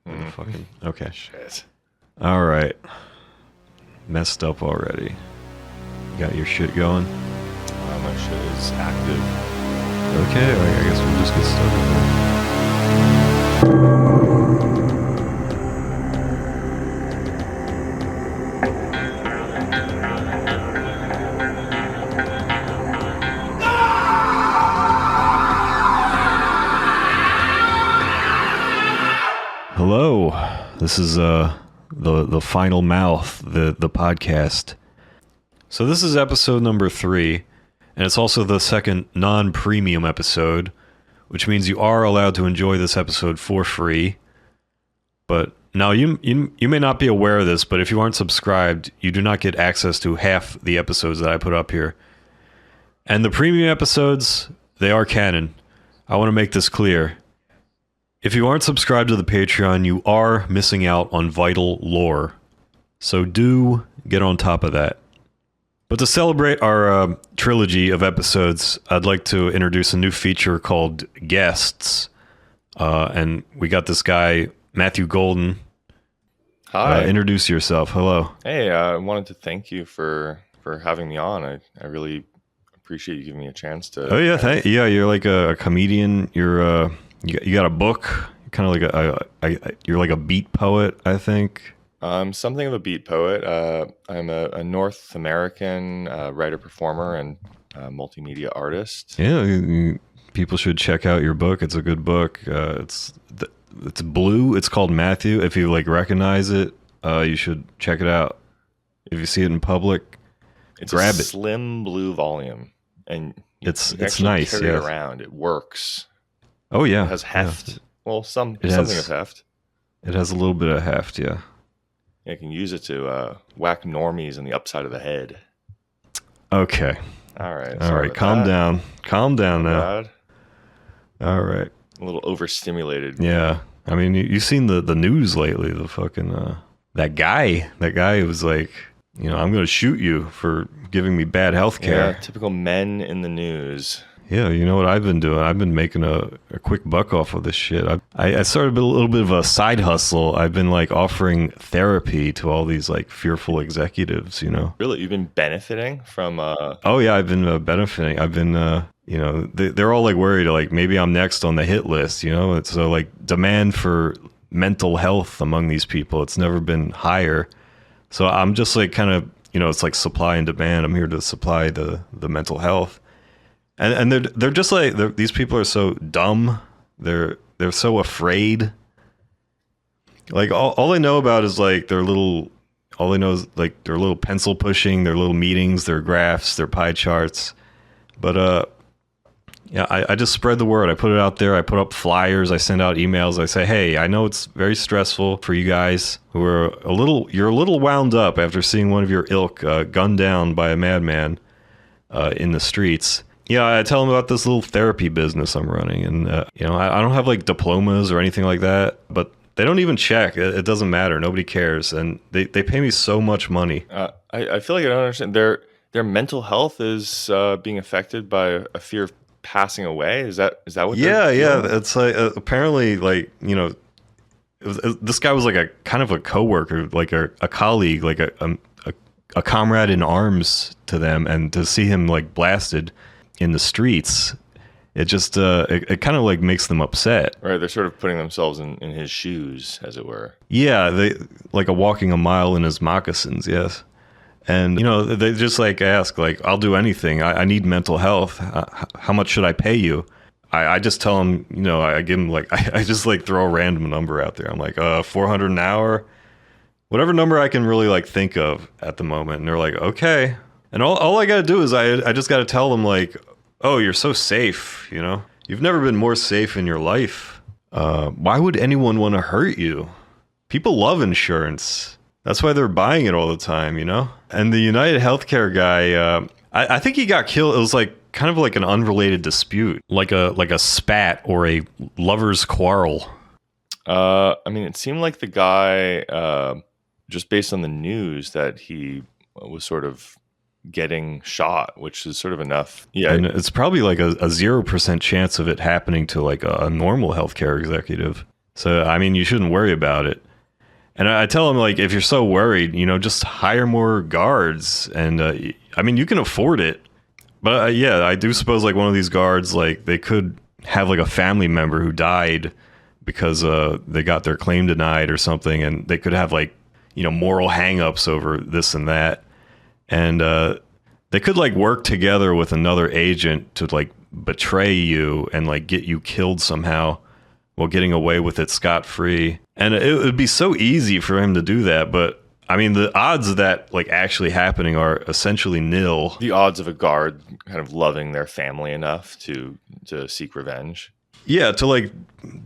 Fucking okay. Shit. All right. Messed up already. You got your shit going? My shit is active. Okay, I guess we'll just get started then. Hello, this is the final mouth, the podcast. So this is episode number 3, and it's also the second non-premium episode, which means you are allowed to enjoy this episode for free. But now you may not be aware of this, but if you aren't subscribed, you do not get access to half the episodes that I put up here. And the premium episodes, they are canon. I want to make this clear. If you aren't subscribed to the Patreon, you are missing out on vital lore. So do get on top of that. But to celebrate our trilogy of episodes, I'd like to introduce a new feature called Guests. And we got this guy, Matthew Goldin. Hi. Introduce yourself. Hello. Hey, I wanted to thank you for having me on. I really appreciate you giving me a chance to. Oh yeah, yeah. You're like a comedian. You're you got a book. Kind of like you're like a beat poet, I think. I'm something of a beat poet. I'm a North American writer-performer and multimedia artist. Yeah, people should check out your book. It's a good book. It's blue. It's called Matthew. If you like recognize it, you should check it out. If you see it in public, grab it. It's a slim blue volume, and it's actually nice. Carry Yeah, it around. It works. Oh yeah, It has heft. Yeah. Well, something of heft. It has a little bit of heft. Yeah. You can use it to whack normies in the upside of the head. Okay. All right. All right. Calm down. Calm down now. Bad. All right. A little overstimulated. Yeah. I mean, you've seen the news lately. The fucking that guy was like, I'm going to shoot you for giving me bad health care. Yeah, typical men in the news. Yeah, you know what I've been doing? I've been making a quick buck off of this shit. I started a little bit of a side hustle. I've been like offering therapy to all these like fearful executives, Really? You've been benefiting from... Oh yeah, I've been benefiting. I've been, they're all like worried like maybe I'm next on the hit list, It's so like demand for mental health among these people. It's never been higher. So I'm just like kind of, it's like supply and demand. I'm here to supply the mental health. And they're just like these people are so dumb. They're so afraid. Like all they know about is like their little. All they know is like their little pencil pushing, their little meetings, their graphs, their pie charts. But yeah, I just spread the word. I put it out there. I put up flyers. I send out emails. I say, hey, I know it's very stressful for you guys who are you're a little wound up after seeing one of your ilk gunned down by a madman in the streets. Yeah, I tell them about this little therapy business I'm running, and I don't have like diplomas or anything like that, but they don't even check. It doesn't matter. Nobody cares, and they pay me so much money. I feel like I don't understand. Their mental health is being affected by a fear of passing away. Is that what? Yeah. It's like apparently like this guy was like a kind of a coworker, like a colleague, like a comrade in arms to them, and to see him like blasted in the streets, it just it kind of like makes them upset. Right, they're sort of putting themselves in his shoes, as it were. Yeah, they like walking a mile in his moccasins. Yes, and they just like ask like, I'll do anything. I need mental health. How much should I pay you? I just tell them, I give them like I just like throw a random number out there. I'm like $400 an hour, whatever number I can really like think of at the moment. And they're like, okay. And all I got to do is I just got to tell them like, oh, you're so safe, You've never been more safe in your life. Why would anyone want to hurt you? People love insurance. That's why they're buying it all the time, And the United Healthcare guy, I think he got killed. It was like kind of like an unrelated dispute, like a spat or a lover's quarrel. I mean, it seemed like the guy, just based on the news, that he was sort of getting shot, which is sort of enough. Yeah, and it's probably like a 0% chance of it happening to like a normal healthcare executive. So, I mean, you shouldn't worry about it. And I tell them, like, if you're so worried, just hire more guards. And, I mean, you can afford it. But, yeah, I do suppose, like, one of these guards, like, they could have, like, a family member who died because they got their claim denied or something. And they could have, like, moral hangups over this and that. And they could, like, work together with another agent to, like, betray you and, like, get you killed somehow while getting away with it scot-free. And it would be so easy for him to do that, but I mean, the odds of that like actually happening are essentially nil. The odds of a guard kind of loving their family enough to seek revenge. Yeah, to like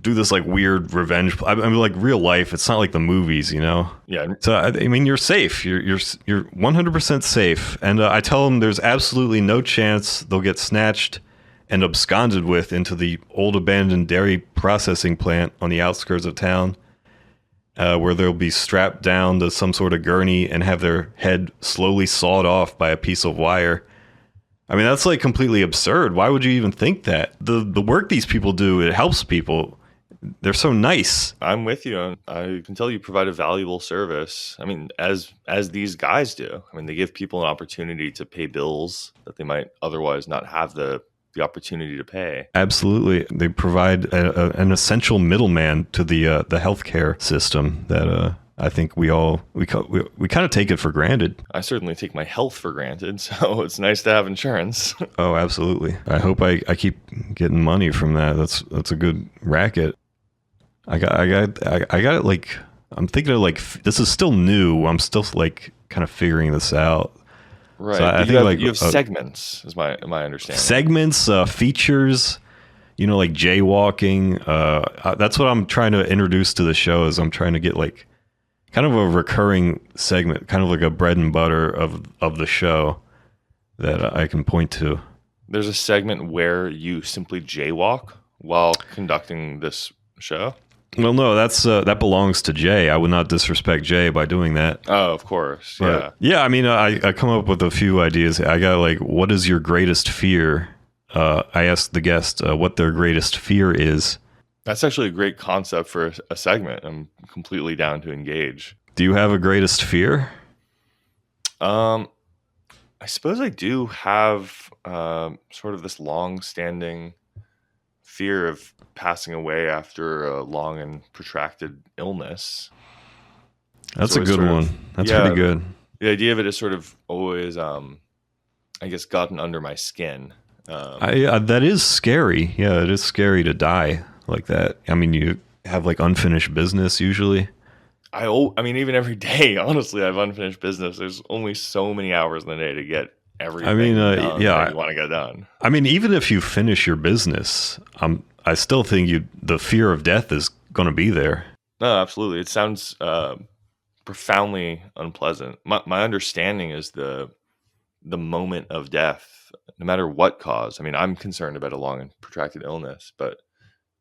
do this like weird revenge. I mean, like real life. It's not like the movies, Yeah. So I mean, you're safe. You're 100% safe. And I tell them there's absolutely no chance they'll get snatched and absconded with into the old abandoned dairy processing plant on the outskirts of town, where they'll be strapped down to some sort of gurney and have their head slowly sawed off by a piece of wire. I mean, that's like completely absurd. Why would you even think that? The work these people do, it helps people. They're so nice. I'm with you. I can tell you provide a valuable service. I mean, as these guys do. I mean, they give people an opportunity to pay bills that they might otherwise not have the opportunity to pay. Absolutely. They provide an essential middleman to the healthcare system that I think we kind of take it for granted. I certainly take my health for granted, so it's nice to have insurance. Oh, absolutely. I hope I keep getting money from that. That's a good racket. I got it like, I'm thinking of like, this is still new. I'm still like kind of figuring this out. Right. So I think you have segments, is my understanding. Segments, features, like jaywalking. That's what I'm trying to introduce to the show. Is I'm trying to get like kind of a recurring segment, kind of like a bread and butter of the show that I can point to. There's a segment where you simply jaywalk while conducting this show. Well, no, that belongs to Jay. I would not disrespect Jay by doing that. Oh, of course. But, yeah. I mean, I come up with a few ideas. I got like, what is your greatest fear? I asked the guest what their greatest fear is. That's actually a great concept for a segment. I'm completely down to engage. Do you have a greatest fear? I suppose I do have sort of this long-standing fear of passing away after a long and protracted illness. That's a good one. That's pretty good. The idea of it is sort of always, I guess, gotten under my skin. That is scary. Yeah, it is scary to die like that. I mean, you have like unfinished business usually. I mean, even every day, honestly, I have unfinished business. There's only so many hours in the day to get everything done that you want to get done. I mean, even if you finish your business, I still think the fear of death is going to be there. No, absolutely. It sounds profoundly unpleasant. My understanding is the moment of death, no matter what cause. I mean, I'm concerned about a long and protracted illness, but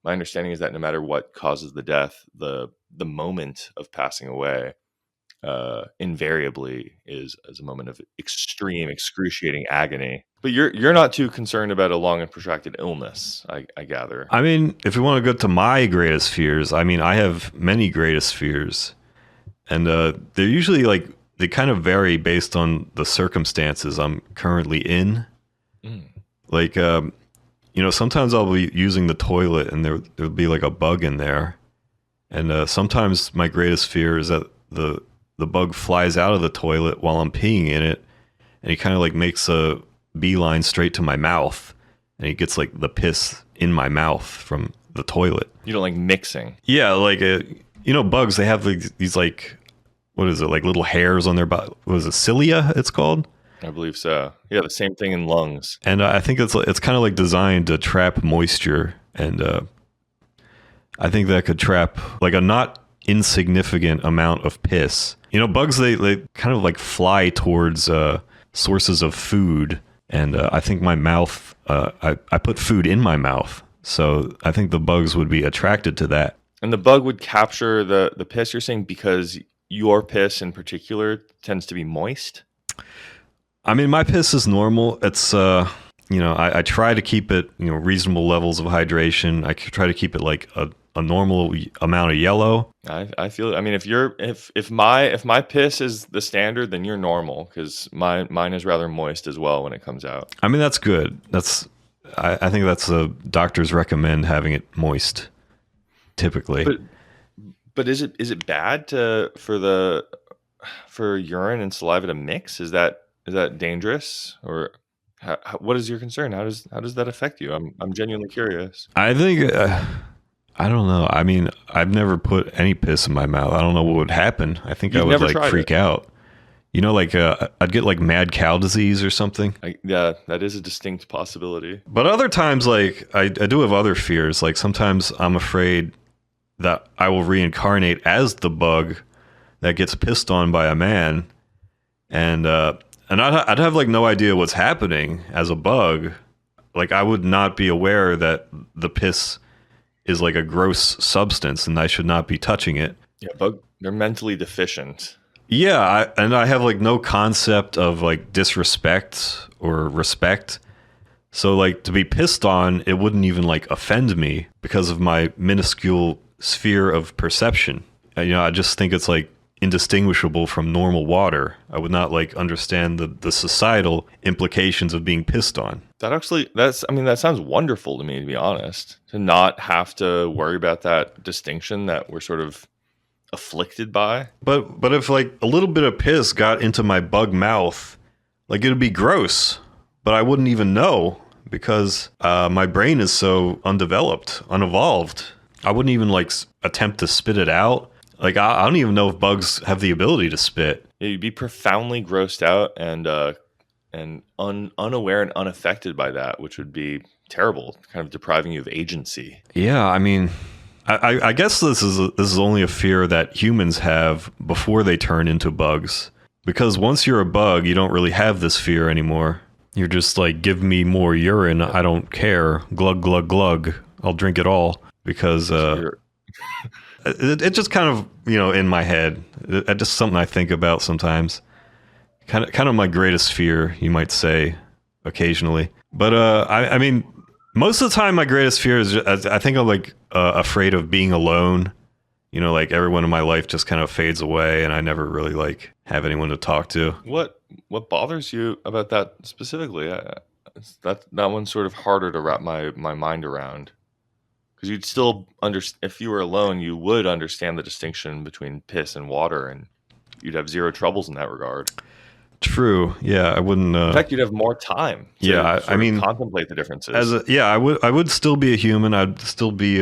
my understanding is that no matter what causes the death, the moment of passing away invariably is a moment of extreme, excruciating agony. But you're not too concerned about a long and protracted illness, I gather. I mean, if we want to go to my greatest fears, I mean, I have many greatest fears, and they're usually like they kind of vary based on the circumstances I'm currently in. Like, sometimes I'll be using the toilet and there'll be like a bug in there, and sometimes my greatest fear is that the bug flies out of the toilet while I'm peeing in it, and he kind of like makes a beeline straight to my mouth, and he gets like the piss in my mouth from the toilet. You don't like mixing? Yeah, like bugs. They have like these like, what is it, like little hairs on their body? What is it, cilia? It's called. I believe so. Yeah, the same thing in lungs. And I think it's kind of like designed to trap moisture, and I think that could trap like a not insignificant amount of piss. Bugs, they kind of like fly towards sources of food, and I think my mouth, I put food in my mouth, so I think the bugs would be attracted to that. And the bug would capture the piss, you're saying, because your piss in particular tends to be moist? I mean, my piss is normal. It's, I try to keep it, reasonable levels of hydration. I try to keep it like a a normal amount of yellow. I feel. I mean, if my piss is the standard, then you're normal because mine is rather moist as well when it comes out. I mean, that's good. I think that's doctors recommend having it moist typically. But is it bad for urine and saliva to mix? Is that dangerous, or what is your concern? How does that affect you? I'm genuinely curious. I think I don't know. I mean, I've never put any piss in my mouth. I don't know what would happen. I think I would like freak out. You know, like I'd get like mad cow disease or something. Yeah, that is a distinct possibility. But other times, like I do have other fears. Like sometimes I'm afraid that I will reincarnate as the bug that gets pissed on by a man, and I'd have like no idea what's happening as a bug. Like I would not be aware that the piss is like a gross substance and I should not be touching it. Yeah, they're mentally deficient. Yeah, I have like no concept of like disrespect or respect. So like to be pissed on, it wouldn't even like offend me because of my minuscule sphere of perception. You know, I just think it's like indistinguishable from normal water. I would not like understand the societal implications of being pissed on. That sounds wonderful to me, to be honest, to not have to worry about that distinction that we're sort of afflicted by. But if like a little bit of piss got into my bug mouth, like it'd be gross, but I wouldn't even know because my brain is so undeveloped, unevolved. I wouldn't even like attempt to spit it out. Like I don't even know if bugs have the ability to spit. Yeah, you'd be profoundly grossed out and unaware and unaffected by that, which would be terrible, kind of depriving you of agency. Yeah, I mean, I guess this is only a fear that humans have before they turn into bugs. Because once you're a bug, you don't really have this fear anymore. You're just like, give me more urine. I don't care. Glug, glug, glug. I'll drink it all. Because it just kind of, you know, in my head. It's just something I think about sometimes. Kind of my greatest fear, you might say, occasionally. But I mean, most of the time, my greatest fear is I think I'm like afraid of being alone. You know, like everyone in my life just kind of fades away, and I never really like have anyone to talk to. What bothers you about that specifically? That one's sort of harder to wrap my mind around. Because you'd still if you were alone, you would understand the distinction between piss and water, and you'd have zero troubles in that regard. True. Yeah, I wouldn't. In fact, you'd have more time. Yeah, I mean, contemplate the differences. I would still be a human. I'd still be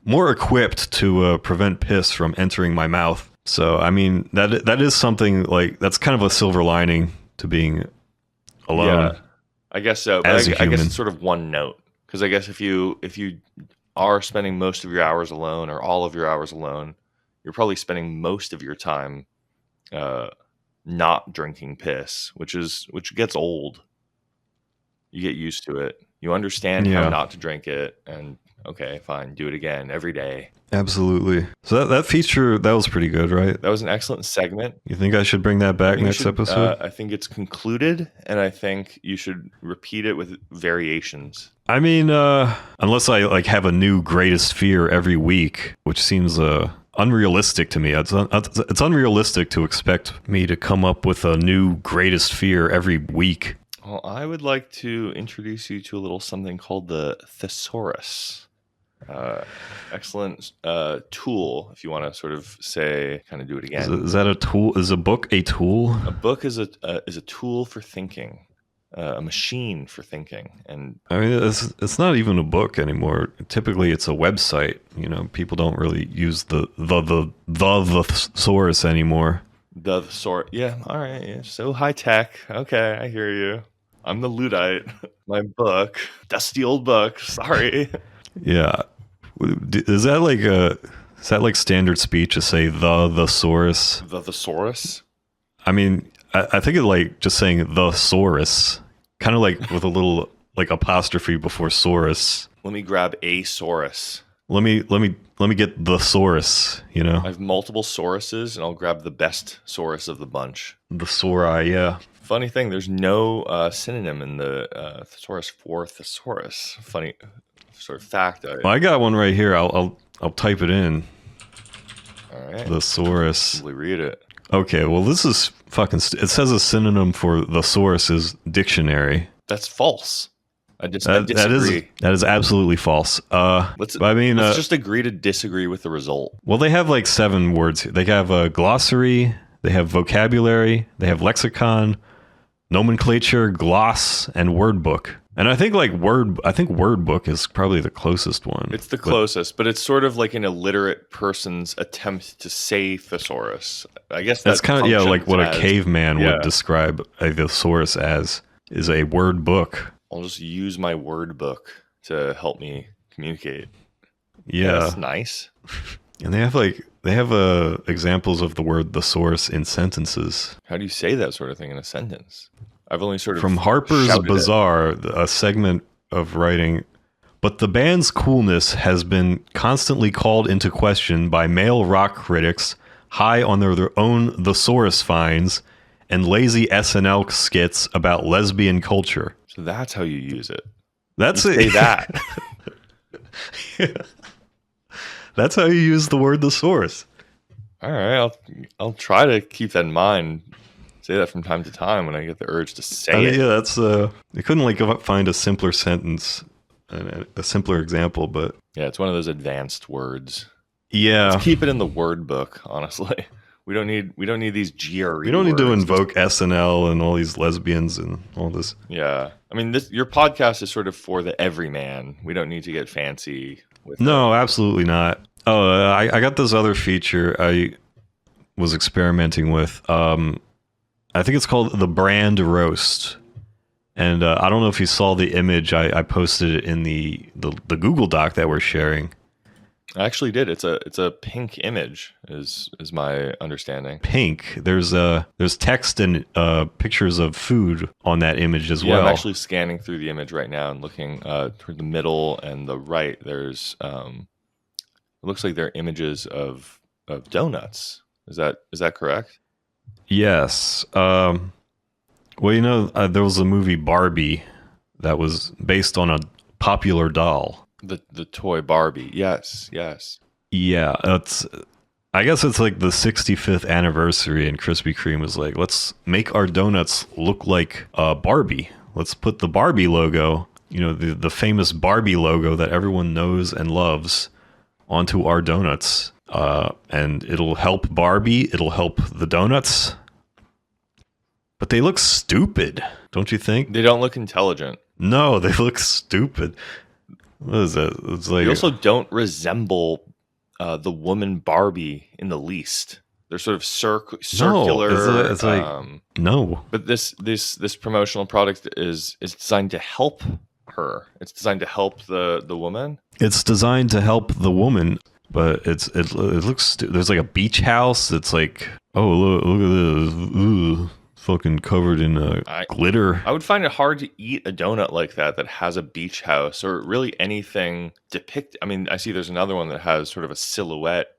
more equipped to prevent piss from entering my mouth. So, I mean, that is something like that's kind of a silver lining to being alone. Yeah, I guess so. But I guess it's sort of one note. Because I guess if you are spending most of your hours alone or all of your hours alone, you're probably spending most of your time not drinking piss, which gets old. You get used to it. You understand how not to drink it, and okay, fine, do it again every day. Absolutely. So that feature, that was pretty good, right? That was an excellent segment. You think I should bring that back next episode? I think it's concluded, and I think you should repeat it with variations. I mean, unless I like have a new greatest fear every week, which seems unrealistic to me. It's unrealistic to expect me to come up with a new greatest fear every week. Well, I would like to introduce you to a little something called the thesaurus. Excellent tool, if you want to sort of say, kind of do it again. Is that a tool? Is a book a tool? A book is a tool for thinking, a machine for thinking. And I mean, it's not even a book anymore. Typically, it's a website. You know, people don't really use the thesaurus anymore. The thesaurus, yeah. All right, yeah, so high tech. Okay, I hear you. I'm the Luddite. My book, dusty old book. Sorry. Yeah. Is that like standard speech to say the thesaurus? The thesaurus? I mean, I think it like just saying the thesaurus, kind of like with a little like apostrophe before saurus. Let me grab a saurus. Let me get the saurus, you know? I have multiple sauruses, and I'll grab the best saurus of the bunch. The sauri, yeah. Funny thing, there's no synonym in the thesaurus for thesaurus. Funny sort of fact. Well, I got one right here. I'll type it in. All right. Thesaurus. Simply read it. Okay, well, this is fucking... it says a synonym for thesaurus is dictionary. That's false. I disagree. That is absolutely false. Let's let's just agree to disagree with the result. Well, they have like 7 words here. They have a glossary, they have vocabulary, they have lexicon, nomenclature, gloss, and word book. And I think word book is probably the closest one. It's the closest, but it's sort of like an illiterate person's attempt to say thesaurus. I guess that's kind of like what a caveman would yeah. describe a thesaurus as, is a word book. I'll just use my word book to help me communicate. Yeah, that's nice. And they have examples of the word thesaurus in sentences. How do you say that sort of thing in a sentence? I've only sort of from Harper's Bazaar, a segment of writing. But the band's coolness has been constantly called into question by male rock critics high on their own thesaurus finds and lazy SNL skits about lesbian culture. So that's how you use it. That's you it. Say that. Yeah. That's how you use the word thesaurus. All right, I'll try to keep that in mind. Say that from time to time when I get the urge to say it. Yeah, that's you couldn't find a simpler sentence, a simpler example, but yeah, it's one of those advanced words. Yeah, let's keep it in the word book. Honestly, we don't need these GRE. We don't need to invoke SNL and all these lesbians and all this. Yeah, I mean, your podcast is sort of for the everyman. We don't need to get fancy with No, absolutely not. Oh, I got this other feature I was experimenting with. I think it's called the brand roast. And I don't know if you saw the image. I posted it in the Google Doc that we're sharing. I actually did. It's a pink image, is my understanding. Pink. There's text and pictures of food on that image as well. I'm actually scanning through the image right now and looking toward the middle and the right. There's it looks like they're images of donuts. Is that correct? Yes. Well, there was a movie Barbie that was based on a popular doll. The toy Barbie. Yes. Yeah, I guess it's like the 65th anniversary, and Krispy Kreme was like, let's make our donuts look like Barbie. Let's put the Barbie logo, the famous Barbie logo that everyone knows and loves, onto our donuts. And it'll help Barbie. It'll help the donuts. But they look stupid, don't you think? They don't look intelligent. No, they look stupid. What is that? It's like they also don't resemble the woman Barbie in the least. They're sort of circular. No, it's like no. But this promotional product is designed to help her. It's designed to help the woman. It's designed to help the woman, but it looks. There's like a beach house. It's like, oh, look at this. Ooh. Fucking covered in glitter. I would find it hard to eat a donut like that has a beach house or really anything depict. I mean, I see there's another one that has sort of a silhouette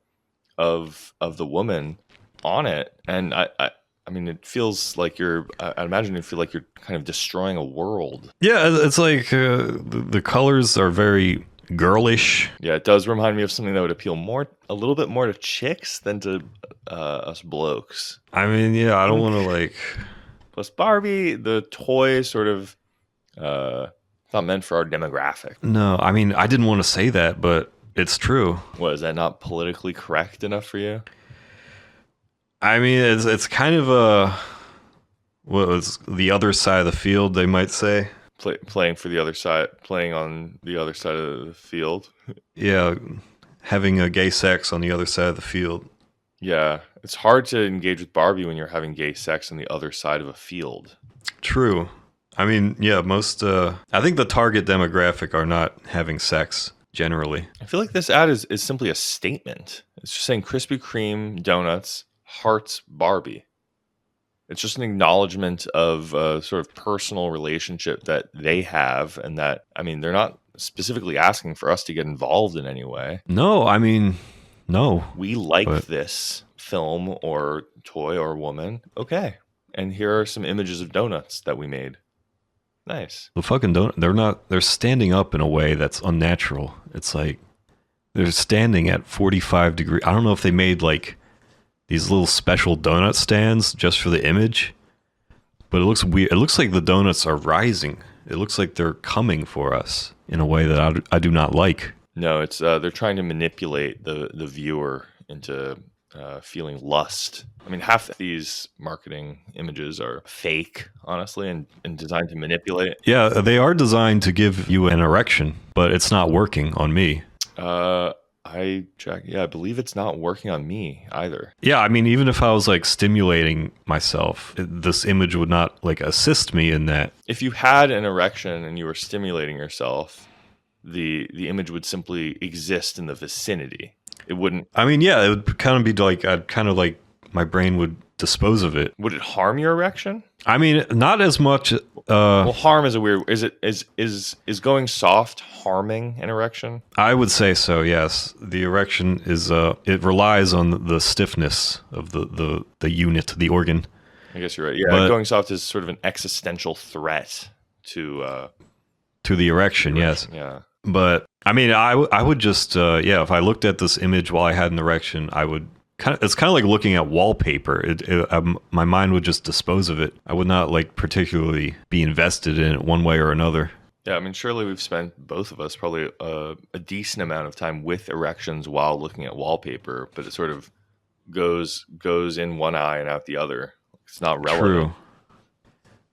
of the woman on it, and I mean, it feels like I imagine it feel like you're kind of destroying a world. Yeah, it's like the colors are very girlish. Yeah, it does remind me of something that would appeal a little bit more to chicks than to us blokes. I mean, yeah, I don't want to Plus Barbie, the toy, sort of not meant for our demographic. No, I mean, I didn't want to say that, but it's true. What, is that not politically correct enough for you? I mean, it's kind of it's the other side of the field, they might say. Playing for the other side, playing on the other side of the field. Yeah, having a gay sex on the other side of the field. Yeah, it's hard to engage with Barbie when you're having gay sex on the other side of a field. True. I mean, yeah, I think the target demographic are not having sex generally. I feel like this ad is simply a statement. It's just saying Krispy Kreme donuts, hearts, Barbie. It's just an acknowledgement of a sort of personal relationship that they have, and that, I mean, they're not specifically asking for us to get involved in any way. No, I mean, no. We like this film or toy or woman. Okay. And here are some images of donuts that we made. Nice. The fucking donut, they're standing up in a way that's unnatural. It's like they're standing at 45 degrees. I don't know if they made like these little special donut stands just for the image, but it looks weird. It looks like the donuts are rising. It looks like they're coming for us in a way that I do not like. No, it's they're trying to manipulate the viewer into feeling lust. I mean, half of these marketing images are fake, honestly, and designed to manipulate. Yeah, they are designed to give you an erection, but it's not working on me. I believe it's not working on me either. Yeah, I mean, even if I was like stimulating myself, this image would not like assist me in that. If you had an erection and you were stimulating yourself, the image would simply exist in the vicinity. It wouldn't. I mean, yeah, it would kind of be like my brain would dispose of it. Would it harm your erection? I mean, not as much. Well, harm is a weird. Is going soft harming an erection? I would say so. Yes, the erection is. It relies on the stiffness of the unit, the organ. I guess you're right. Yeah, but going soft is sort of an existential threat to the erection. Yes. Yeah. But I mean, I would just if I looked at this image while I had an erection, I would it's kind of like looking at wallpaper. My mind would just dispose of it. I would not like particularly be invested in it one way or another. Yeah, I mean, surely we've spent, both of us, probably a decent amount of time with erections while looking at wallpaper, but it sort of goes in one eye and out the other. It's not relevant.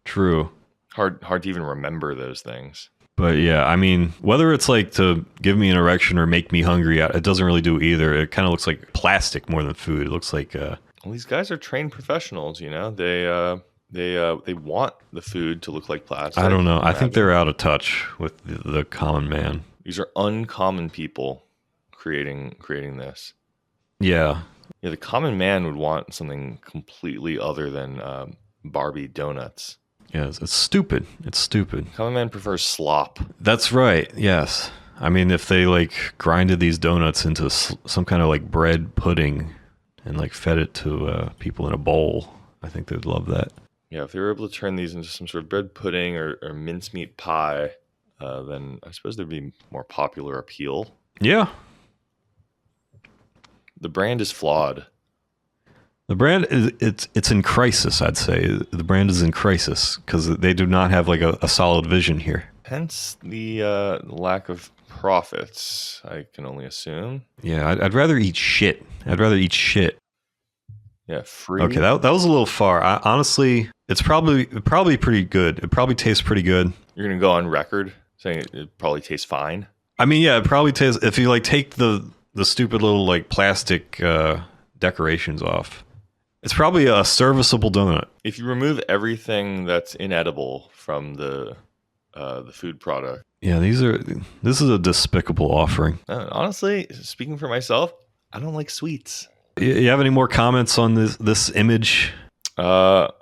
True. Hard to even remember those things. But yeah, I mean, whether it's like to give me an erection or make me hungry, it doesn't really do either. It kind of looks like plastic more than food. It looks like. Well, these guys are trained professionals. You know, they want the food to look like plastic. I don't know. I think they're out of touch with the common man. These are uncommon people creating this. Yeah. Yeah, the common man would want something completely other than Barbie donuts. Yeah, it's stupid. It's stupid. Common man prefers slop. That's right. Yes. I mean, if they like grinded these donuts into some kind of like bread pudding and like fed it to people in a bowl, I think they'd love that. Yeah, if they were able to turn these into some sort of bread pudding or mincemeat pie, then I suppose there'd be more popular appeal. Yeah. The brand is flawed. The brand it's in crisis, I'd say. The brand is in crisis because they do not have like a solid vision here. Hence the lack of profits, I can only assume. Yeah, I'd rather eat shit. Yeah, free. Okay, that was a little far. Honestly, it's probably pretty good. It probably tastes pretty good. You're gonna go on record saying it probably tastes fine? I mean, yeah, it probably tastes. If you like take the stupid little like plastic decorations off, it's probably a serviceable donut. If you remove everything that's inedible from the food product. Yeah, this is a despicable offering. Honestly, speaking for myself, I don't like sweets. You have any more comments on this image? I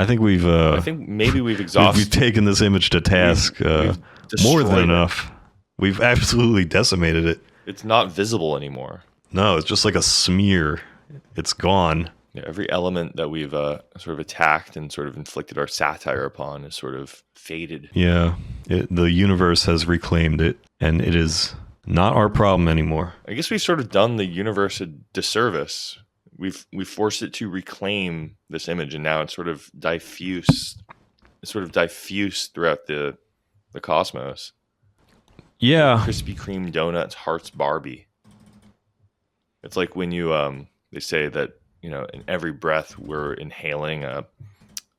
think maybe we've exhausted. We've taken this image to task we've more than enough. We've absolutely decimated it. It's not visible anymore. No, it's just like a smear. It's gone. Yeah, every element that we've sort of attacked and sort of inflicted our satire upon is sort of faded. Yeah, the universe has reclaimed it, and it is not our problem anymore. I guess we've sort of done the universe a disservice. We've forced it to reclaim this image, and now it's sort of diffused. It's sort of diffused throughout the cosmos. Yeah, Krispy Kreme donuts, hearts Barbie. It's like when you they say that, you know, in every breath we're inhaling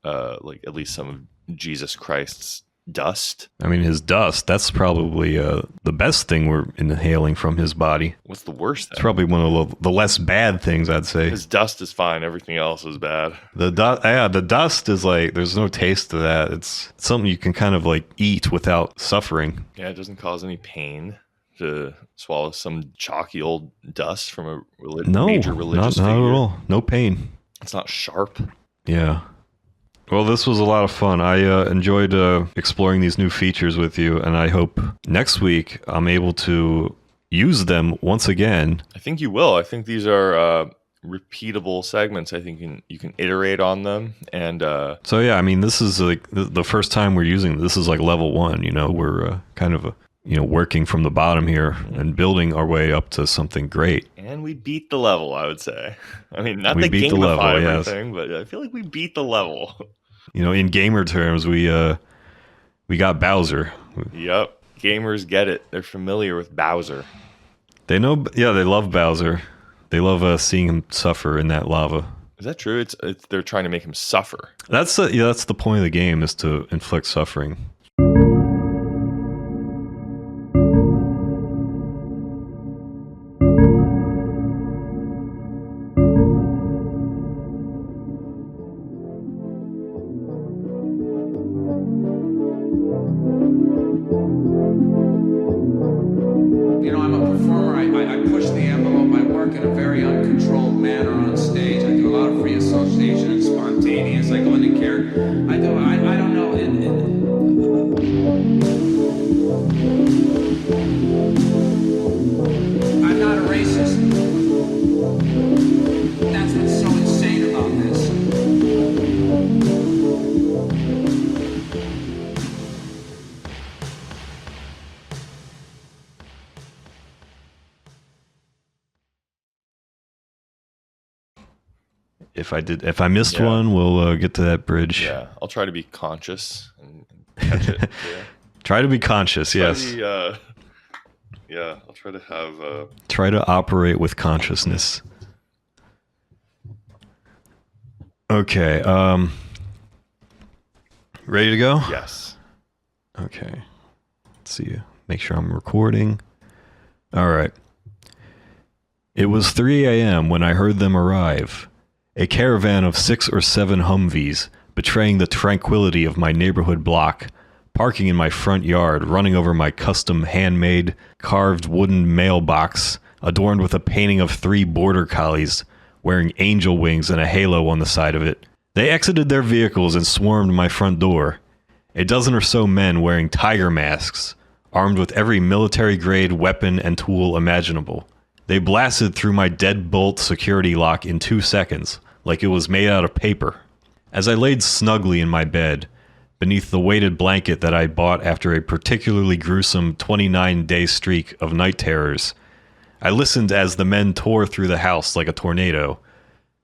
like at least some of Jesus Christ's dust. I mean, his dust, that's probably the best thing we're inhaling from his body. What's the worst thing? It's probably one of the less bad things, I'd say. His dust is fine. Everything else is bad. The dust is like, there's no taste to that. It's something you can kind of like eat without suffering. Yeah, it doesn't cause any pain to swallow some chalky old dust from a major religious figure. Not at all. No pain. It's not sharp. Yeah. Well, this was a lot of fun. I enjoyed exploring these new features with you, and I hope next week I'm able to use them once again. I think you will. I think these are repeatable segments. I think you can iterate on them. And so yeah, I mean, this is like the first time we're using this is like level 1. We're kind of working from the bottom here and building our way up to something great. And we beat the level, I would say. I mean, not we to beat the level, everything, but I feel like we beat the level. In gamer terms, we got Bowser. Yep, gamers get it. They're familiar with Bowser. They know, yeah, they love Bowser. They love seeing him suffer in that lava. Is that true? It's they're trying to make him suffer. That's the point of the game, is to inflict suffering. I'm a performer. I push the envelope. I work in a very uncontrolled manner on stage. I do a lot of free association and spontaneous. I go into character. I don't know. I'm not a racist. That's what's so insane about this. If I missed one, we'll get to that bridge. Yeah, I'll try to be conscious and catch it. Yeah. Try to be conscious, yes. I'll try to have... Try to operate with consciousness. Okay, ready to go? Yes. Okay. Let's see. Make sure I'm recording. All right. It was 3 a.m. when I heard them arrive. A caravan of 6 or 7 Humvees, betraying the tranquility of my neighborhood block, parking in my front yard, running over my custom handmade, carved wooden mailbox, adorned with a painting of 3 border collies, wearing angel wings and a halo on the side of it. They exited their vehicles and swarmed my front door. A dozen or so men wearing tiger masks, armed with every military-grade weapon and tool imaginable. They blasted through my deadbolt security lock in 2 seconds, like it was made out of paper. As I laid snugly in my bed, beneath the weighted blanket that I bought after a particularly gruesome 29-day streak of night terrors, I listened as the men tore through the house like a tornado,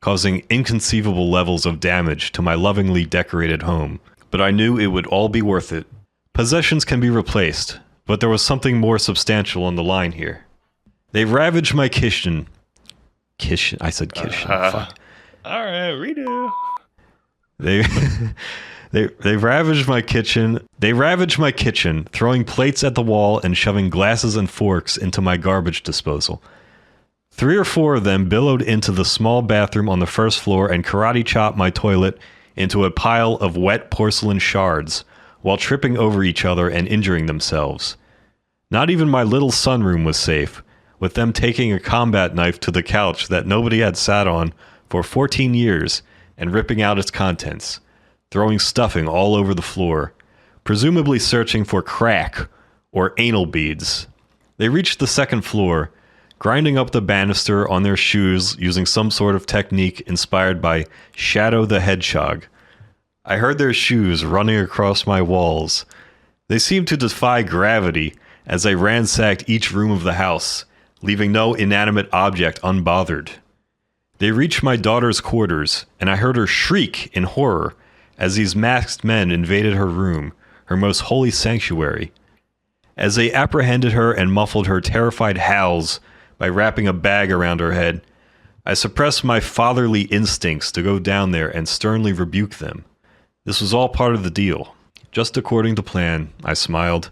causing inconceivable levels of damage to my lovingly decorated home. But I knew it would all be worth it. Possessions can be replaced, but there was something more substantial on the line here. They ravaged my kitchen. I said kitchen. Fuck. All right, redo. They ravaged my kitchen. They ravaged my kitchen, throwing plates at the wall and shoving glasses and forks into my garbage disposal. 3 or 4 of them billowed into the small bathroom on the first floor and karate chopped my toilet into a pile of wet porcelain shards while tripping over each other and injuring themselves. Not even my little sunroom was safe, with them taking a combat knife to the couch that nobody had sat on for 14 years and ripping out its contents, throwing stuffing all over the floor, presumably searching for crack or anal beads. They reached the second floor, grinding up the banister on their shoes using some sort of technique inspired by Shadow the Hedgehog. I heard their shoes running across my walls. They seemed to defy gravity as they ransacked each room of the house, leaving no inanimate object unbothered. They reached my daughter's quarters, and I heard her shriek in horror as these masked men invaded her room, her most holy sanctuary. As they apprehended her and muffled her terrified howls by wrapping a bag around her head, I suppressed my fatherly instincts to go down there and sternly rebuke them. This was all part of the deal. Just according to plan, I smiled.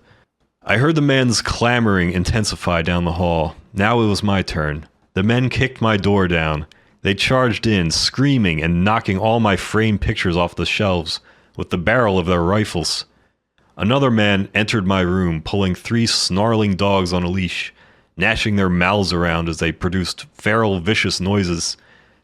I heard the men's clamoring intensify down the hall. Now it was my turn. The men kicked my door down. They charged in, screaming and knocking all my framed pictures off the shelves with the barrel of their rifles. Another man entered my room, pulling 3 snarling dogs on a leash, gnashing their mouths around as they produced feral, vicious noises,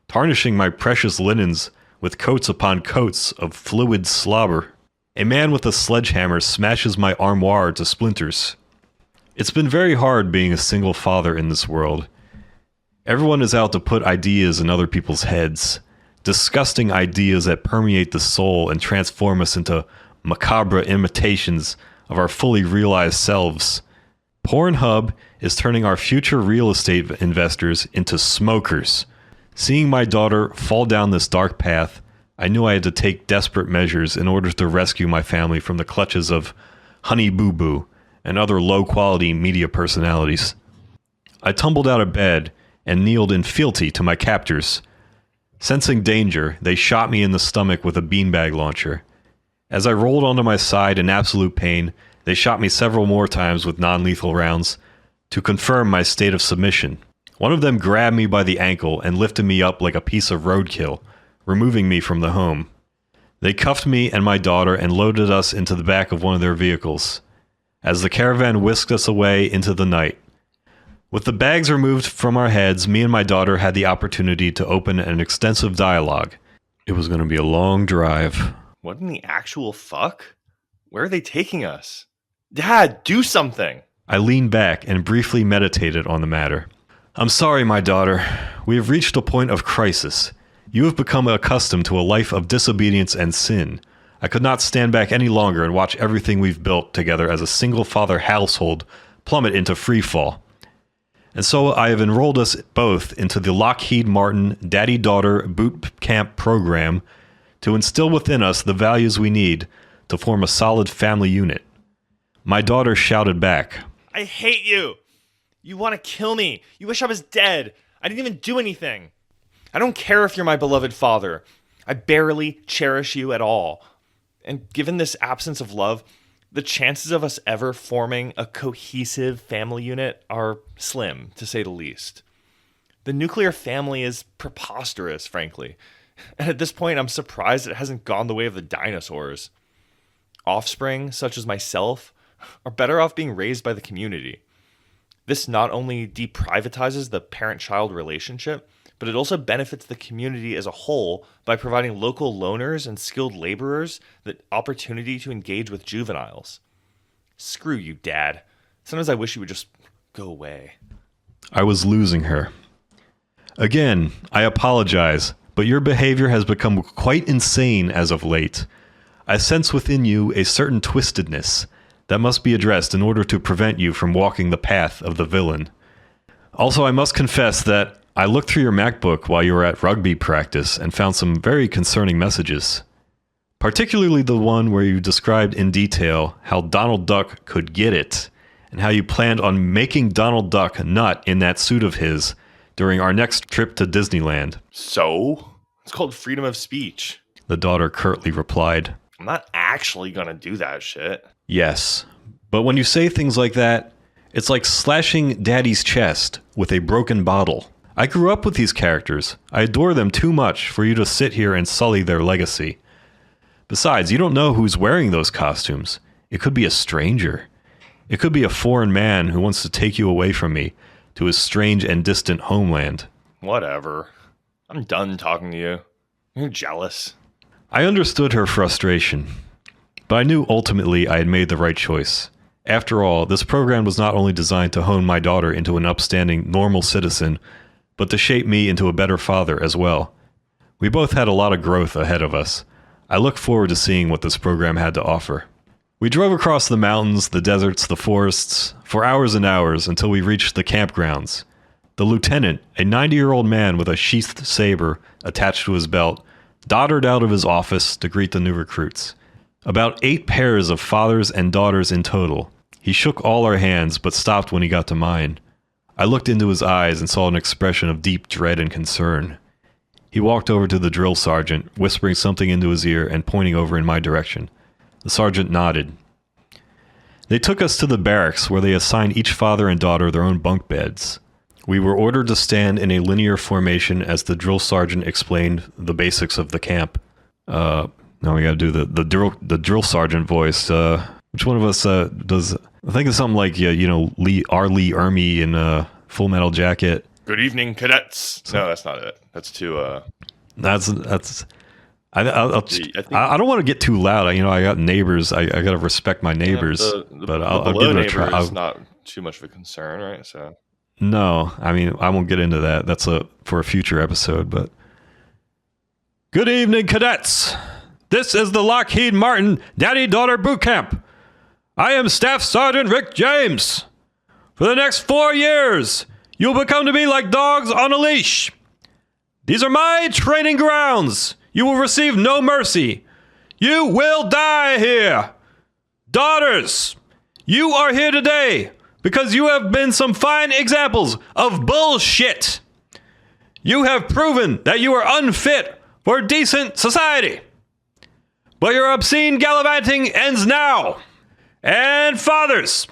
tarnishing my precious linens with coats upon coats of fluid slobber. A man with a sledgehammer smashes my armoire to splinters. It's been very hard being a single father in this world. Everyone is out to put ideas in other people's heads. Disgusting ideas that permeate the soul and transform us into macabre imitations of our fully realized selves. Pornhub is turning our future real estate investors into smokers. Seeing my daughter fall down this dark path, I knew I had to take desperate measures in order to rescue my family from the clutches of Honey Boo Boo and other low-quality media personalities. I tumbled out of bed and kneeled in fealty to my captors. Sensing danger, they shot me in the stomach with a beanbag launcher. As I rolled onto my side in absolute pain, they shot me several more times with non-lethal rounds to confirm my state of submission. One of them grabbed me by the ankle and lifted me up like a piece of roadkill, removing me from the home. They cuffed me and my daughter and loaded us into the back of one of their vehicles. As the caravan whisked us away into the night. With the bags removed from our heads, me and my daughter had the opportunity to open an extensive dialogue. It was going to be a long drive. What in the actual fuck? Where are they taking us? Dad, do something! I leaned back and briefly meditated on the matter. I'm sorry, my daughter. We have reached a point of crisis. You have become accustomed to a life of disobedience and sin. I could not stand back any longer and watch everything we've built together as a single-father household plummet into freefall. And so I have enrolled us both into the Lockheed Martin Daddy-Daughter Boot Camp program to instill within us the values we need to form a solid family unit. My daughter shouted back, I hate you! You want to kill me! You wish I was dead! I didn't even do anything! I don't care if you're my beloved father. I barely cherish you at all. And given this absence of love, the chances of us ever forming a cohesive family unit are slim, to say the least. The nuclear family is preposterous, frankly. And at this point, I'm surprised it hasn't gone the way of the dinosaurs. Offspring, such as myself, are better off being raised by the community. This not only deprivatizes the parent-child relationship, but it also benefits the community as a whole by providing local loaners and skilled laborers the opportunity to engage with juveniles. Screw you, Dad. Sometimes I wish you would just go away. I was losing her. Again, I apologize, but your behavior has become quite insane as of late. I sense within you a certain twistedness that must be addressed in order to prevent you from walking the path of the villain. Also, I must confess that I looked through your MacBook while you were at rugby practice and found some very concerning messages. Particularly the one where you described in detail how Donald Duck could get it, and how you planned on making Donald Duck nut in that suit of his during our next trip to Disneyland. So? It's called freedom of speech. The daughter curtly replied. I'm not actually gonna do that shit. Yes, but when you say things like that, it's like slashing Daddy's chest with a broken bottle. I grew up with these characters. I adore them too much for you to sit here and sully their legacy. Besides, you don't know who's wearing those costumes. It could be a stranger. It could be a foreign man who wants to take you away from me to his strange and distant homeland. Whatever. I'm done talking to you. You're jealous. I understood her frustration, but I knew ultimately I had made the right choice. After all, this program was not only designed to hone my daughter into an upstanding, normal citizen, but to shape me into a better father as well. We both had a lot of growth ahead of us. I look forward to seeing what this program had to offer. We drove across the mountains, the deserts, the forests, for hours and hours until we reached the campgrounds. The lieutenant, a 90-year-old man with a sheathed saber attached to his belt, doddered out of his office to greet the new recruits. About 8 pairs of fathers and daughters in total. He shook all our hands, but stopped when he got to mine. I looked into his eyes and saw an expression of deep dread and concern. He walked over to the drill sergeant, whispering something into his ear and pointing over in my direction. The sergeant nodded. They took us to the barracks, where they assigned each father and daughter their own bunk beds. We were ordered to stand in a linear formation as the drill sergeant explained the basics of the camp. Now we gotta do the drill sergeant voice. Which one of us does? I think it's something like Lee Ermey in Full Metal Jacket. Good evening, cadets. No, that's not it. That's too. That's. I don't want to get too loud. I got neighbors. I got to respect my neighbors. The but I'll give it a try. It's not too much of a concern, right? So. No, I mean, I won't get into that. That's for a future episode, but... Good evening, cadets. This is the Lockheed Martin Daddy-Daughter Boot Camp. I am Staff Sergeant Rick James. For the next 4 years, you'll become to be like dogs on a leash. These are my training grounds. You will receive no mercy. You will die here. Daughters, you are here today because you have been some fine examples of bullshit. You have proven that you are unfit for decent society. But your obscene gallivanting ends now. And fathers,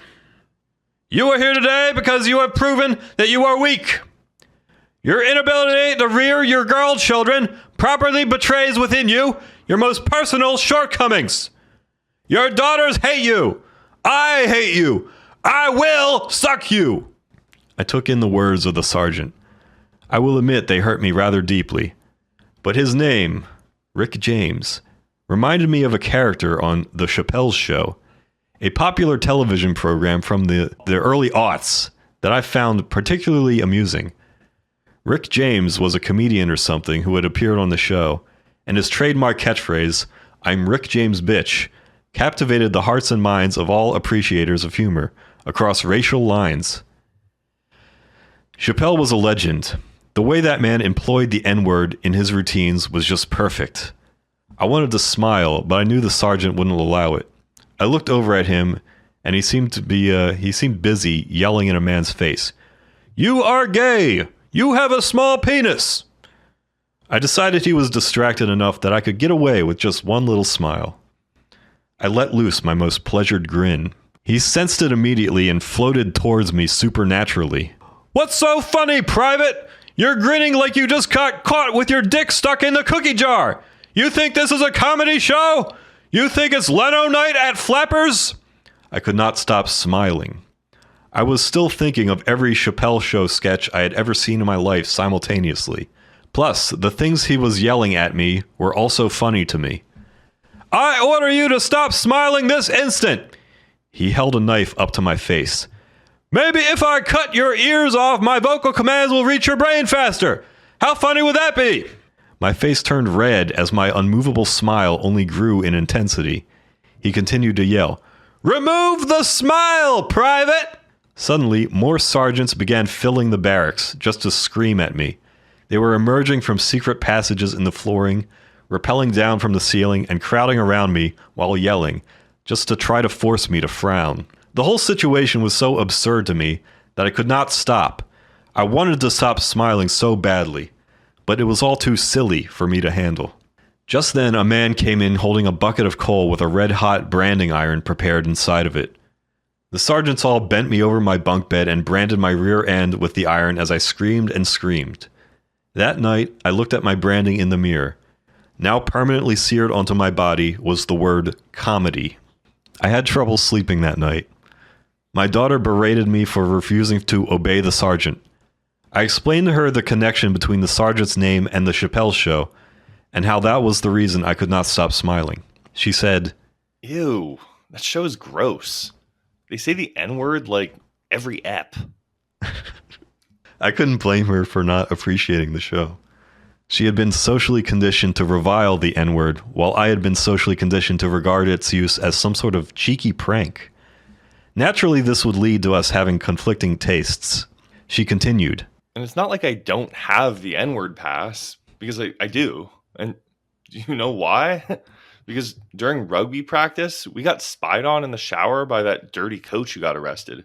you are here today because you have proven that you are weak. Your inability to rear your girl children properly betrays within you your most personal shortcomings. Your daughters hate you. I hate you. I will suck you. I took in the words of the sergeant. I will admit they hurt me rather deeply. But his name, Rick James, reminded me of a character on The Chappelle's Show, a popular television program from the early aughts that I found particularly amusing. Rick James was a comedian or something who had appeared on the show, and his trademark catchphrase, "I'm Rick James bitch," captivated the hearts and minds of all appreciators of humor across racial lines. Chappelle was a legend. The way that man employed the N-word in his routines was just perfect. I wanted to smile, but I knew the sergeant wouldn't allow it. I looked over at him, and he seemed busy yelling in a man's face. "You are gay! You have a small penis!" I decided he was distracted enough that I could get away with just one little smile. I let loose my most pleasured grin. He sensed it immediately and floated towards me supernaturally. "What's so funny, Private? You're grinning like you just got caught with your dick stuck in the cookie jar. You think this is a comedy show? You think it's Leno night at Flappers?" I could not stop smiling. I was still thinking of every Chappelle Show sketch I had ever seen in my life simultaneously. Plus, the things he was yelling at me were also funny to me. "I order you to stop smiling this instant!" He held a knife up to my face. "Maybe if I cut your ears off, my vocal commands will reach your brain faster. How funny would that be?" My face turned red as my unmovable smile only grew in intensity. He continued to yell, "Remove the smile, Private!" Suddenly, more sergeants began filling the barracks just to scream at me. They were emerging from secret passages in the flooring, rappelling down from the ceiling, and crowding around me while yelling, just to try to force me to frown. The whole situation was so absurd to me that I could not stop. I wanted to stop smiling so badly, but it was all too silly for me to handle. Just then, a man came in holding a bucket of coal with a red-hot branding iron prepared inside of it. The sergeants all bent me over my bunk bed and branded my rear end with the iron as I screamed and screamed. That night, I looked at my branding in the mirror. Now permanently seared onto my body was the word comedy. I had trouble sleeping that night. My daughter berated me for refusing to obey the sergeant. I explained to her the connection between the sergeant's name and the Chappelle Show, and how that was the reason I could not stop smiling. She said, Ew, that show's gross. They say the N-word like every ep. I couldn't blame her for not appreciating the show. She had been socially conditioned to revile the N-word, while I had been socially conditioned to regard its use as some sort of cheeky prank. Naturally, this would lead to us having conflicting tastes. She continued, And it's not like I don't have the N-word pass, because I do. And do you know why? Because during rugby practice, we got spied on in the shower by that dirty coach who got arrested.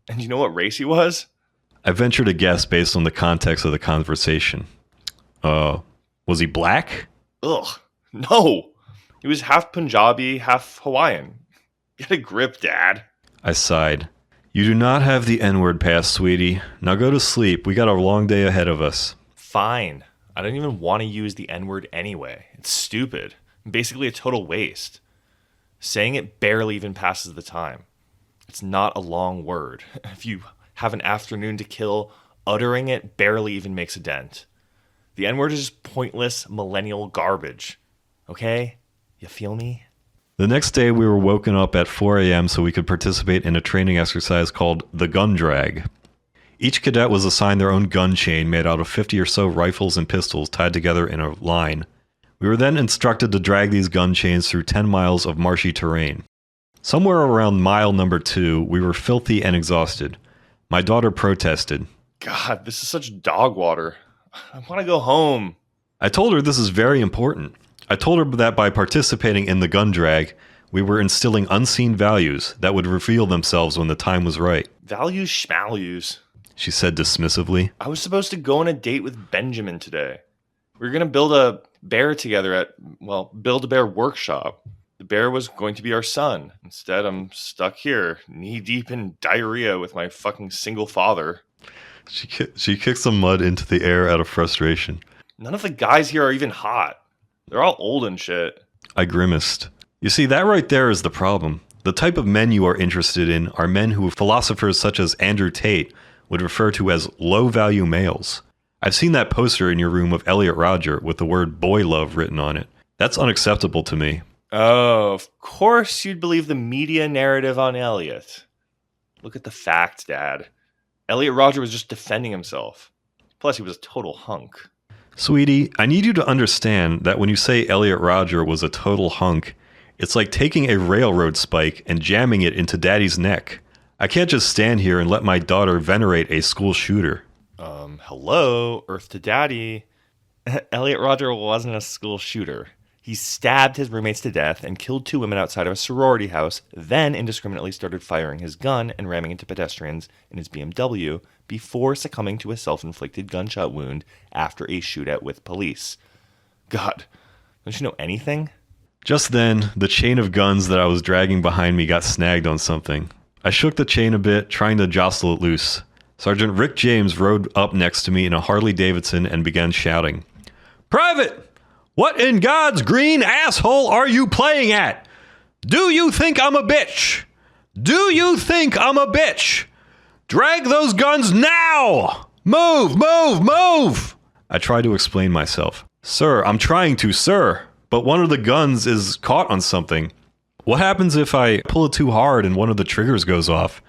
And you know what race he was? I ventured to guess based on the context of the conversation. Was he black? Ugh, no. He was half Punjabi, half Hawaiian. Get a grip, Dad. I sighed. You do not have the N-word pass, sweetie. Now go to sleep. We got a long day ahead of us. Fine. I don't even want to use the N-word anyway. It's stupid. Basically a total waste. Saying it barely even passes the time. It's not a long word. If you have an afternoon to kill, uttering it barely even makes a dent. The N-word is just pointless millennial garbage. Okay? You feel me? The next day, we were woken up at 4 a.m. so we could participate in a training exercise called the gun drag. Each cadet was assigned their own gun chain made out of 50 or so rifles and pistols tied together in a line. We were then instructed to drag these gun chains through 10 miles of marshy terrain. Somewhere around mile number 2, we were filthy and exhausted. My daughter protested. God, this is such dog water. I want to go home. I told her this is very important. I told her that by participating in the gun drag, we were instilling unseen values that would reveal themselves when the time was right. Values schmalues, she said dismissively. I was supposed to go on a date with Benjamin today. We were going to build a bear together at, Build-A-Bear Workshop. The bear was going to be our son. Instead, I'm stuck here, knee-deep in diarrhea with my fucking single father. She kicked some mud into the air out of frustration. None of the guys here are even hot. They're all old and shit. I grimaced. You see, that right there is the problem. The type of men you are interested in are men who philosophers such as Andrew Tate would refer to as low-value males. I've seen that poster in your room of Elliot Rodger with the word boy love written on it. That's unacceptable to me. Oh, of course you'd believe the media narrative on Elliot. Look at the facts, Dad. Elliot Rodger was just defending himself. Plus, he was a total hunk. Sweetie, I need you to understand that when you say Elliot Rodger was a total hunk, it's like taking a railroad spike and jamming it into Daddy's neck. I can't just stand here and let my daughter venerate a school shooter. Hello, Earth to Daddy. Elliot Rodger wasn't a school shooter. He stabbed his roommates to death and killed 2 women outside of a sorority house, then indiscriminately started firing his gun and ramming into pedestrians in his BMW before succumbing to a self-inflicted gunshot wound after a shootout with police. God, don't you know anything? Just then, the chain of guns that I was dragging behind me got snagged on something. I shook the chain a bit, trying to jostle it loose. Sergeant Rick James rode up next to me in a Harley-Davidson and began shouting, "Private! What in God's green asshole are you playing at? Do you think I'm a bitch? Do you think I'm a bitch? Drag those guns now! Move, move, move!" I tried to explain myself. "Sir, I'm trying to, sir. But one of the guns is caught on something. What happens if I pull it too hard and one of the triggers goes off?"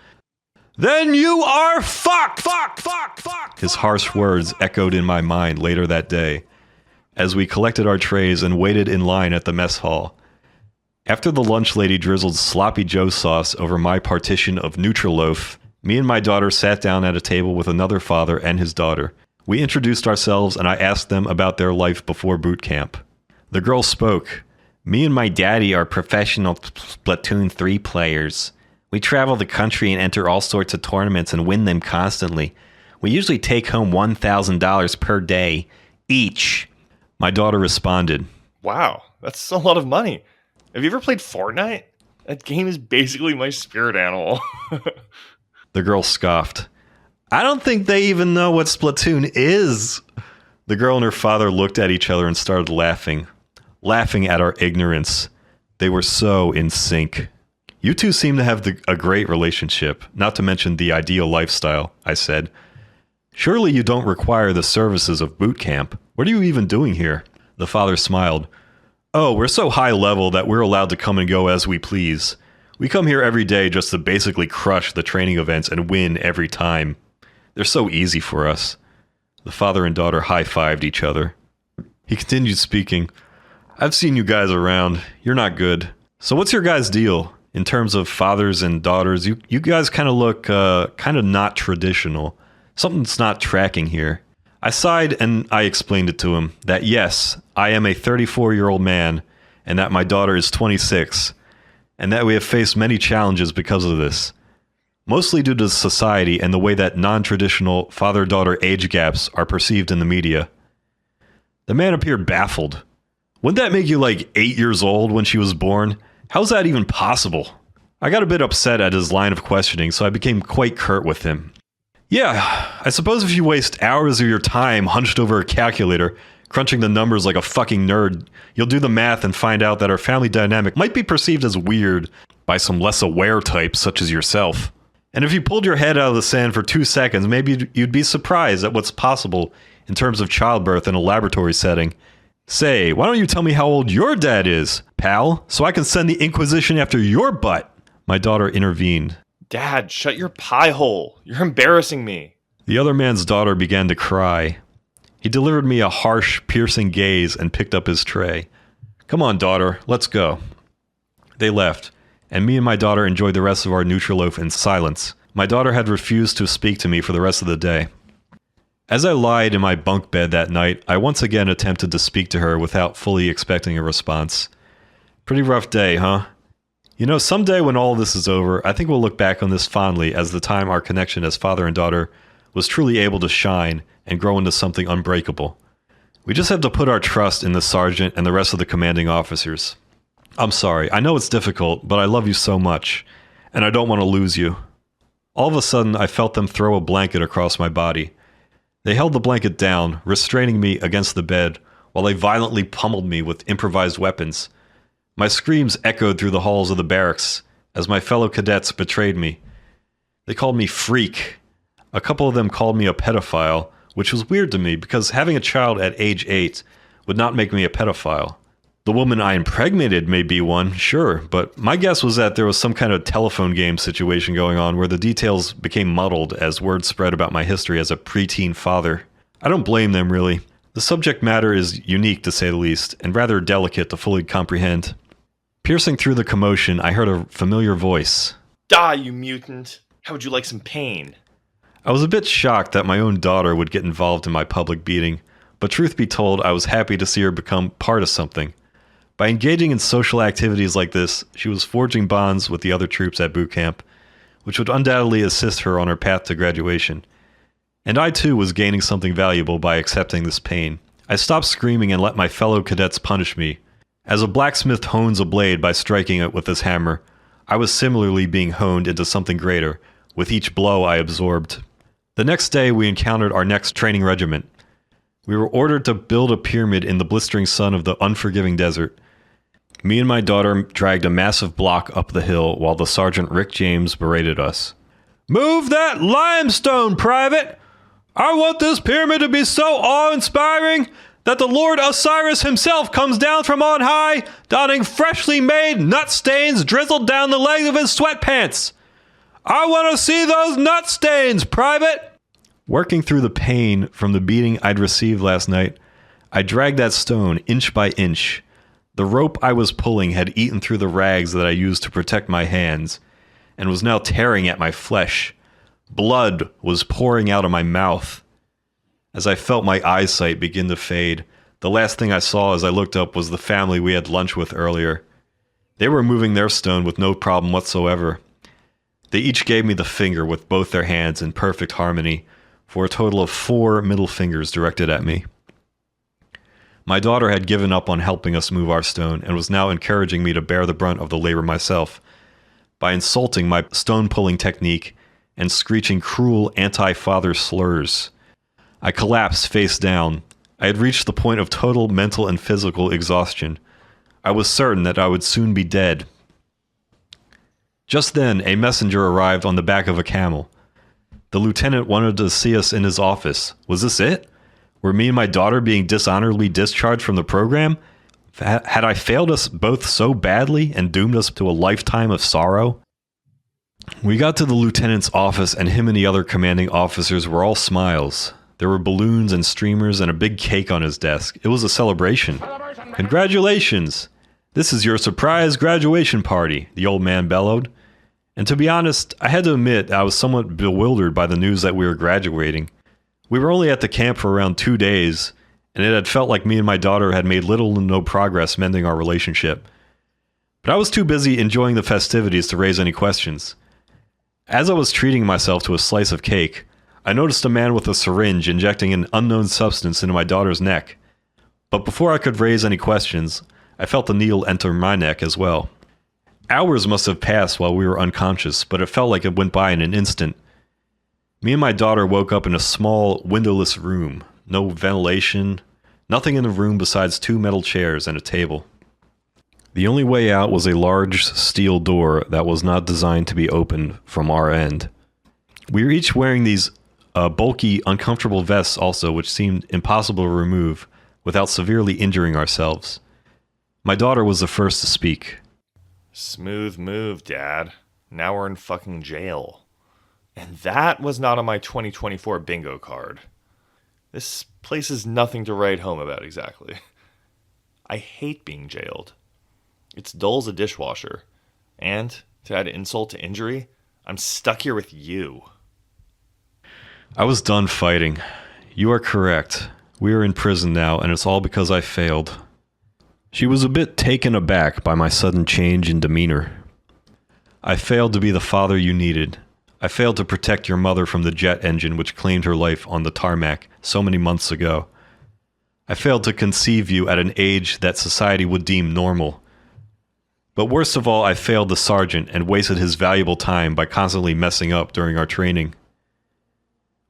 "Then you are fucked, fuck, fuck, fuck!" His harsh words echoed in my mind later that day, as we collected our trays and waited in line at the mess hall. After the lunch lady drizzled sloppy Joe sauce over my partition of Nutriloaf, me and my daughter sat down at a table with another father and his daughter. We introduced ourselves and I asked them about their life before boot camp. The girl spoke. "Me and my daddy are professional Splatoon 3 players. We travel the country and enter all sorts of tournaments and win them constantly. We usually take home $1,000 per day, each." My daughter responded, Wow, that's a lot of money. Have you ever played Fortnite? That game is basically my spirit animal. The girl scoffed. "I don't think they even know what Splatoon is." The girl and her father looked at each other and started laughing at our ignorance. They were so in sync. "You two seem to have a great relationship, not to mention the ideal lifestyle," I said. "Surely you don't require the services of boot camp. What are you even doing here?" The father smiled. "Oh, we're so high level that we're allowed to come and go as we please. We come here every day just to basically crush the training events and win every time. They're so easy for us." The father and daughter high-fived each other. He continued speaking. "I've seen you guys around. You're not good. So what's your guys' deal? In terms of fathers and daughters, you guys kind of look kind of not traditional. Something's not tracking here." I sighed and I explained it to him that yes, I am a 34-year-old man and that my daughter is 26 and that we have faced many challenges because of this. Mostly due to society and the way that non-traditional father-daughter age gaps are perceived in the media. The man appeared baffled. "Wouldn't that make you like 8 years old when she was born? How's that even possible?" I got a bit upset at his line of questioning, so I became quite curt with him. "Yeah, I suppose if you waste hours of your time hunched over a calculator, crunching the numbers like a fucking nerd, you'll do the math and find out that our family dynamic might be perceived as weird by some less aware types such as yourself. And if you pulled your head out of the sand for 2 seconds, maybe you'd be surprised at what's possible in terms of childbirth in a laboratory setting. Say, why don't you tell me how old your dad is, pal, so I can send the Inquisition after your butt?" My daughter intervened. Dad, shut your pie hole. You're embarrassing me. The other man's daughter began to cry. He delivered me a harsh, piercing gaze and picked up his tray. "Come on, daughter, let's go." They left, and me and my daughter enjoyed the rest of our Nutriloaf in silence. My daughter had refused to speak to me for the rest of the day. As I lied in my bunk bed that night, I once again attempted to speak to her without fully expecting a response. Pretty rough day, huh? You know, someday when all this is over, I think we'll look back on this fondly as the time our connection as father and daughter was truly able to shine and grow into something unbreakable. We just have to put our trust in the sergeant and the rest of the commanding officers. I'm sorry, I know it's difficult, but I love you so much, and I don't want to lose you. All of a sudden, I felt them throw a blanket across my body. They held the blanket down, restraining me against the bed, while they violently pummeled me with improvised weapons. My screams echoed through the halls of the barracks as my fellow cadets betrayed me. They called me freak. A couple of them called me a pedophile, which was weird to me because having a child at age 8 would not make me a pedophile. The woman I impregnated may be one, sure, but my guess was that there was some kind of telephone game situation going on where the details became muddled as word spread about my history as a preteen father. I don't blame them, really. The subject matter is unique, to say the least, and rather delicate to fully comprehend. Piercing through the commotion, I heard a familiar voice. Die, you mutant! How would you like some pain? I was a bit shocked that my own daughter would get involved in my public beating, but truth be told, I was happy to see her become part of something. By engaging in social activities like this, she was forging bonds with the other troops at boot camp, which would undoubtedly assist her on her path to graduation. And I too was gaining something valuable by accepting this pain. I stopped screaming and let my fellow cadets punish me. As a blacksmith hones a blade by striking it with his hammer, I was similarly being honed into something greater, with each blow I absorbed. The next day we encountered our next training regiment. We were ordered to build a pyramid in the blistering sun of the unforgiving desert. Me and my daughter dragged a massive block up the hill while the Sergeant Rick James berated us. "Move that limestone, Private! I want this pyramid to be so awe-inspiring that the Lord Osiris himself comes down from on high, donning freshly made nut stains drizzled down the legs of his sweatpants. I want to see those nut stains, Private!" Working through the pain from the beating I'd received last night, I dragged that stone inch by inch. The rope I was pulling had eaten through the rags that I used to protect my hands, and was now tearing at my flesh. Blood was pouring out of my mouth. As I felt my eyesight begin to fade, the last thing I saw as I looked up was the family we had lunch with earlier. They were moving their stone with no problem whatsoever. They each gave me the finger with both their hands in perfect harmony, for a total of 4 middle fingers directed at me. My daughter had given up on helping us move our stone and was now encouraging me to bear the brunt of the labor myself by insulting my stone-pulling technique and screeching cruel anti-father slurs. I collapsed face down. I had reached the point of total mental and physical exhaustion. I was certain that I would soon be dead. Just then, a messenger arrived on the back of a camel. The lieutenant wanted to see us in his office. Was this it? Were me and my daughter being dishonorably discharged from the program? Had I failed us both so badly and doomed us to a lifetime of sorrow? We got to the lieutenant's office and him and the other commanding officers were all smiles. There were balloons and streamers and a big cake on his desk. It was a celebration. "Congratulations! This is your surprise graduation party," the old man bellowed. And to be honest, I had to admit I was somewhat bewildered by the news that we were graduating. We were only at the camp for around 2 days, and it had felt like me and my daughter had made little to no progress mending our relationship. But I was too busy enjoying the festivities to raise any questions. As I was treating myself to a slice of cake, I noticed a man with a syringe injecting an unknown substance into my daughter's neck. But before I could raise any questions, I felt the needle enter my neck as well. Hours must have passed while we were unconscious, but it felt like it went by in an instant. Me and my daughter woke up in a small, windowless room. No ventilation, nothing in the room besides 2 metal chairs and a table. The only way out was a large steel door that was not designed to be opened from our end. We were each wearing these bulky, uncomfortable vests also, which seemed impossible to remove without severely injuring ourselves. My daughter was the first to speak. Smooth move, Dad. Now we're in fucking jail. And that was not on my 2024 bingo card. This place is nothing to write home about exactly. I hate being jailed. It's dull as a dishwasher. And, to add insult to injury, I'm stuck here with you. I was done fighting. You are correct. We are in prison now, and it's all because I failed. She was a bit taken aback by my sudden change in demeanor. I failed to be the father you needed. I failed to protect your mother from the jet engine which claimed her life on the tarmac so many months ago. I failed to conceive you at an age that society would deem normal. But worst of all, I failed the sergeant and wasted his valuable time by constantly messing up during our training.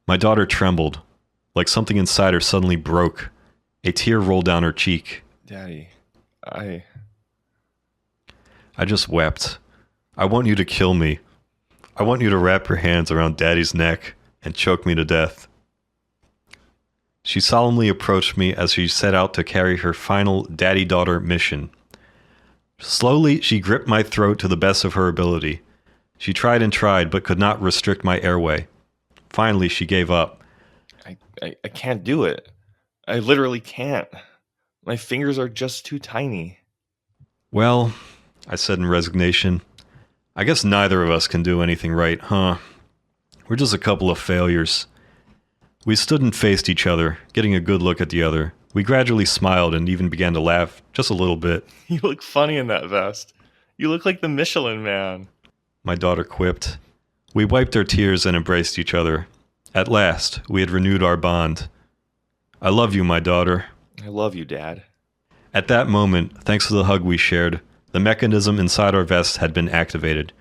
My daughter trembled, like something inside her suddenly broke. A tear rolled down her cheek. Daddy, I just wept. I want you to kill me. I want you to wrap your hands around Daddy's neck and choke me to death. She solemnly approached me as she set out to carry her final daddy-daughter mission. Slowly, she gripped my throat to the best of her ability. She tried and tried, but could not restrict my airway. Finally, she gave up. I can't do it. I literally can't. My fingers are just too tiny. Well, I said in resignation, I guess neither of us can do anything right, huh? We're just a couple of failures. We stood and faced each other, getting a good look at the other. We gradually smiled and even began to laugh, just a little bit. You look funny in that vest. You look like the Michelin Man. My daughter quipped. We wiped our tears and embraced each other. At last, we had renewed our bond. I love you, my daughter. I love you, Dad. At that moment, thanks to the hug we shared, the mechanism inside our vests had been activated.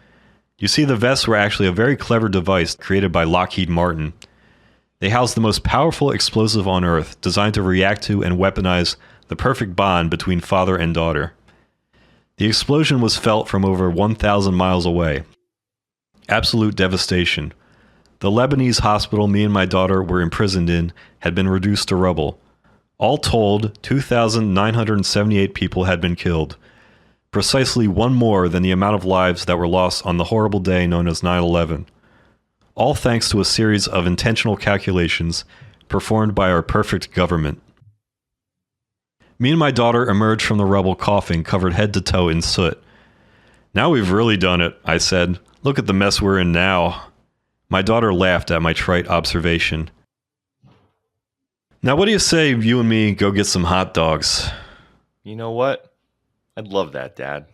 You see, the vests were actually a very clever device created by Lockheed Martin. They housed the most powerful explosive on Earth, designed to react to and weaponize the perfect bond between father and daughter. The explosion was felt from over 1,000 miles away. Absolute devastation. The Lebanese hospital me and my daughter were imprisoned in had been reduced to rubble. All told, 2,978 people had been killed. Precisely one more than the amount of lives that were lost on the horrible day known as 9/11. All thanks to a series of intentional calculations performed by our perfect government. Me and my daughter emerged from the rubble coughing, covered head to toe in soot. Now we've really done it, I said. Look at the mess we're in now. My daughter laughed at my trite observation. Now what do you say you and me go get some hot dogs? You know what? I'd love that, Dad.